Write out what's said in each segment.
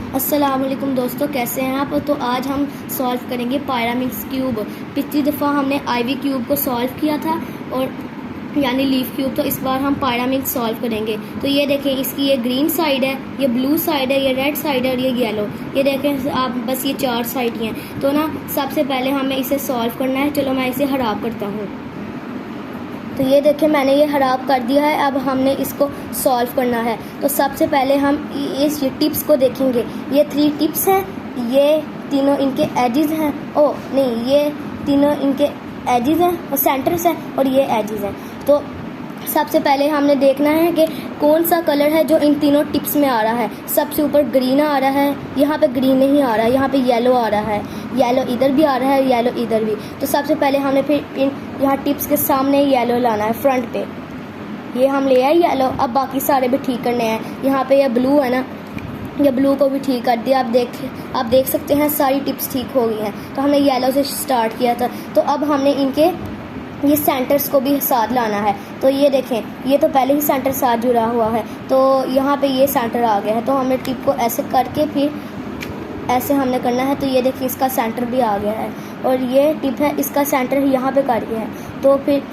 अस्सलाम वालेकुम दोस्तों, कैसे हैं आप। तो आज हम सॉल्व करेंगे पायरामिक्स क्यूब। पिछली दफ़ा हमने आईवी क्यूब को सॉल्व किया था और यानी लीफ क्यूब, तो इस बार हम पायरामिक्स सॉल्व करेंगे। तो ये देखें, इसकी ये ग्रीन साइड है, ये ब्लू साइड है, ये रेड साइड है और ये येलो। ये देखें आप, बस ये 4 साइड ही हैं। तो ना सबसे पहले हमें इसे सॉल्व करना है। चलो मैं इसे हराब करता हूँ। तो ये देखें, मैंने ये हराब कर दिया है। अब हमने इसको सॉल्व करना है। तो सबसे पहले हम इस टिप्स को देखेंगे। ये 3 टिप्स हैं, ये तीनों इनके एजेस हैं। ओ नहीं, ये तीनों इनके एजेस हैं और सेंटर्स हैं और ये एजेस हैं। तो सबसे पहले हमने देखना है कि कौन सा कलर है जो इन तीनों टिप्स में आ रहा है। सबसे ऊपर ग्रीन आ रहा है, यहाँ पे ग्रीन नहीं आ रहा है, यहाँ पे येलो आ रहा है। येलो इधर भी आ रहा है, येलो इधर भी। तो सबसे पहले हमने फिर इन यहाँ टिप्स के सामने येलो लाना है, फ्रंट पे। ये हम ले आए येलो। अब बाकी सारे भी ठीक करने हैं। यहाँ पे ये ब्लू है ना, ये ब्लू को भी ठीक कर दिया। आप देख सकते हैं सारी टिप्स ठीक हो गई हैं। तो हमने येलो से स्टार्ट किया था। तो अब हमने इनके ये सेंटर्स को भी साथ लाना है। तो ये देखें, ये तो पहले ही सेंटर साथ जुड़ा हुआ है, तो यहाँ पे ये सेंटर आ गया है। तो हमने टिप को ऐसे करके फिर ऐसे हमने करना है। तो ये देखिए, इसका सेंटर भी आ गया है और ये टिप है, इसका सेंटर यहाँ पे कर गया है। तो फिर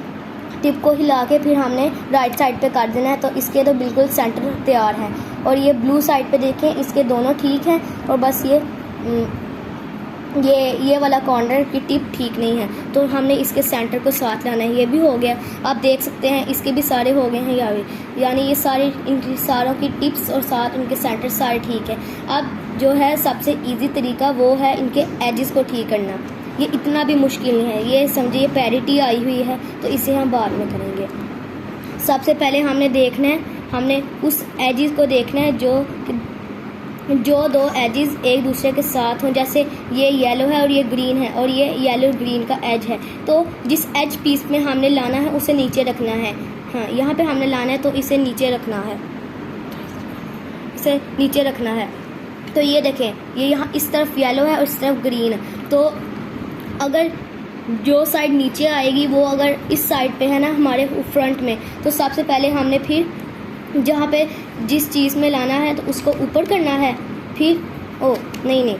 टिप को हिला के फिर हमने राइट साइड पे कर देना है। तो इसके तो बिल्कुल सेंटर तैयार है। और ये ब्लू साइड पे देखें, इसके दोनों ठीक हैं और बस ये वाला कॉर्नर की टिप ठीक नहीं है। तो हमने इसके सेंटर को साथ लाना है। ये भी हो गया। आप देख सकते हैं इसके भी सारे हो गए हैं, यानी ये सारे इनकी सारों की टिप्स और साथ इनके सेंटर सारे ठीक है। अब जो है सबसे इजी तरीका वो है इनके एजेस को ठीक करना। ये इतना भी मुश्किल नहीं है। ये समझिए पैरिटी आई हुई है, तो इसे हम बाद में करेंगे। सबसे पहले हमने देखना है, हमने उस एजेस को देखना है जो 2 एजेस एक दूसरे के साथ हों। जैसे ये येलो है और ये ग्रीन है और ये येलो ग्रीन का एज है। तो जिस एज पीस में हमने लाना है उसे नीचे रखना है। हाँ, यहाँ पे हमने लाना है तो इसे नीचे रखना है, इसे नीचे रखना है। तो ये देखें, ये यहाँ इस तरफ येलो है और इस तरफ ग्रीन है। तो अगर जो साइड नीचे आएगी वो अगर इस साइड पे है ना, हमारे फ्रंट में, तो सबसे पहले हमने फिर जहाँ पे जिस चीज़ में लाना है तो उसको ऊपर करना है। फिर नहीं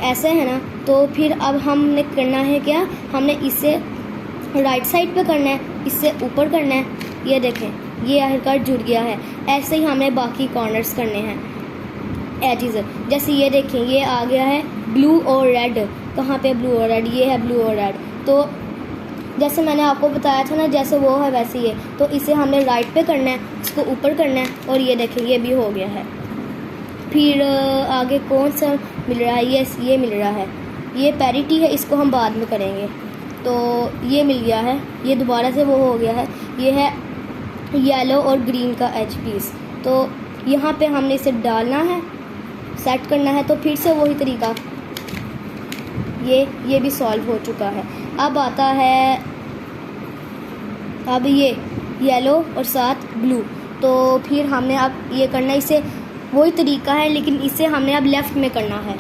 ऐसे है ना। तो फिर अब हमने करना है क्या, हमने इसे राइट साइड पे करना है, इससे ऊपर करना है। ये देखें, ये आखिरकार जुड़ गया है। ऐसे ही हमें बाकी कॉर्नर्स करने हैं, एजेस। जैसे ये देखें, ये आ गया है ब्लू और रेड। कहाँ पे ब्लू और रेड? ये है ब्लू और रेड। तो जैसे मैंने आपको बताया था ना, जैसे वो है वैसे ही है। तो इसे हमने राइट पे करना है, इसको ऊपर करना है और ये देखें, ये भी हो गया है। फिर आगे कौन सा मिल रहा है? ये मिल रहा है, ये पैरिटी है, इसको हम बाद में करेंगे। तो ये मिल गया है, ये दोबारा से वो हो गया है। ये है येलो और ग्रीन का एज पीस। तो यहाँ पे हमने इसे डालना है, सेट करना है। तो फिर से वही तरीका, ये भी सॉल्व हो चुका है। अब आता है अब ये येलो और साथ ब्लू। तो फिर हमने अब ये करना है, इसे वही तरीका है लेकिन इसे हमने अब लेफ़्ट में करना है।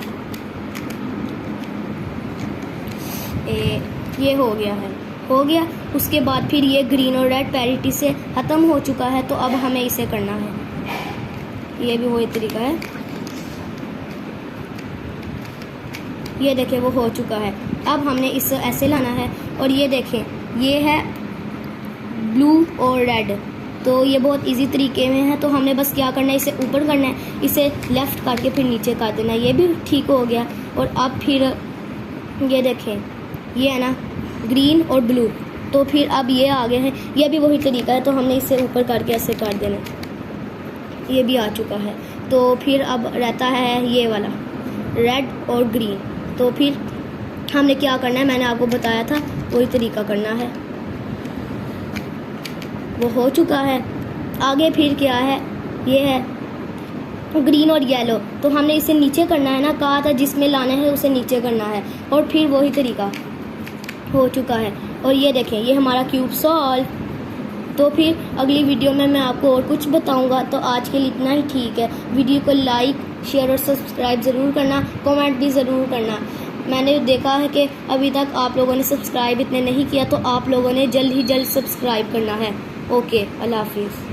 ये हो गया। उसके बाद फिर ये ग्रीन और रेड पैरिटी से ख़त्म हो चुका है। तो अब हमें इसे करना है, ये भी वही तरीका है। ये देखें, वो हो चुका है। अब हमने इसे ऐसे लाना है और ये देखें, ये है ब्लू और रेड। तो ये बहुत इजी तरीके में है। तो हमने बस क्या करना है, इसे ऊपर करना है, इसे लेफ़्ट करके फिर नीचे कर देना है। ये भी ठीक हो गया। और अब फिर ये देखें, ये है ना ग्रीन और ब्लू। तो फिर अब ये आ गए हैं, ये भी वही तरीका है। तो हमने इसे ऊपर करके ऐसे कर देना, ये भी आ चुका है। तो फिर अब रहता है ये वाला रेड और ग्रीन। तो फिर हमने क्या करना है, मैंने आपको बताया था वही तरीका करना है। वो हो चुका है। आगे फिर क्या है, ये है ग्रीन और येलो। तो हमने इसे नीचे करना है ना, कहा था जिसमें लाना है उसे नीचे करना है। और फिर वही तरीका हो चुका है। और ये देखें, ये हमारा क्यूब सॉल्व। तो फिर अगली वीडियो में मैं आपको और कुछ बताऊंगा। तो आज के लिए इतना ही ठीक है। वीडियो को लाइक, शेयर और सब्सक्राइब ज़रूर करना, कमेंट भी ज़रूर करना। मैंने देखा है कि अभी तक आप लोगों ने सब्सक्राइब इतने नहीं किया, तो आप लोगों ने जल्द ही जल्द सब्सक्राइब करना है। ओके, अल्लाह हाफिज़।